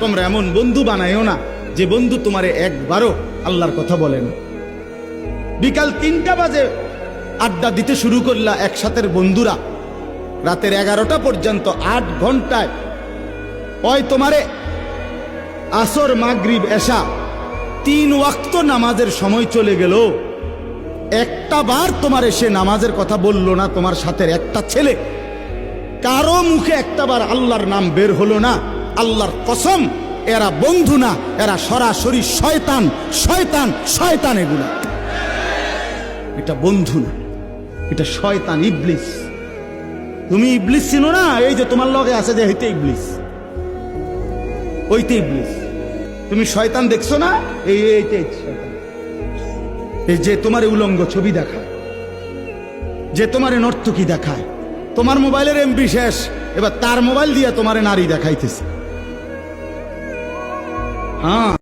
তোমরা এমন বন্ধু বানাইও না যে বন্ধু তোমারে একবারও আল্লাহর কথা বলে না। বিকাল ৩টা বাজে আড্ডা দিতে শুরু করলা একসাথের বন্ধুরা, রাতের 11টা পর্যন্ত ৮ ঘন্টায় ওই তোমারে আসর মাগরিব এশা ৩ ওয়াক্ত নামাজের সময় চলে গেল, একটা বার তোমারে সে নামাজের কথা বললো না। তোমার সাথে একটা ছেলে কারো মুখে একটাবার আল্লাহর নাম বের হলো না। আল্লাহর কসম, এরা বন্ধু না, এরা সরাসরি শয়তান। শয়তান শয়তান, এগুলা এটা বন্ধু না, এটা শয়তান, ইবলিস। তুমি ইবলিস চিনো না? এই যে তোমার লগে আছে যে হইতে ইবলিস, ওইতে ইবলিস। তুমি শয়তান দেখছো না? এইটাই শয়তান। এই যে তোমার উলঙ্গ ছবি দেখায়, যে তোমার নর্তকী দেখায়, তোমার মোবাইলের এমবি শেষ, এবার তার মোবাইল দিয়ে তোমার নারী দেখাইতেছে। হ্যাঁ।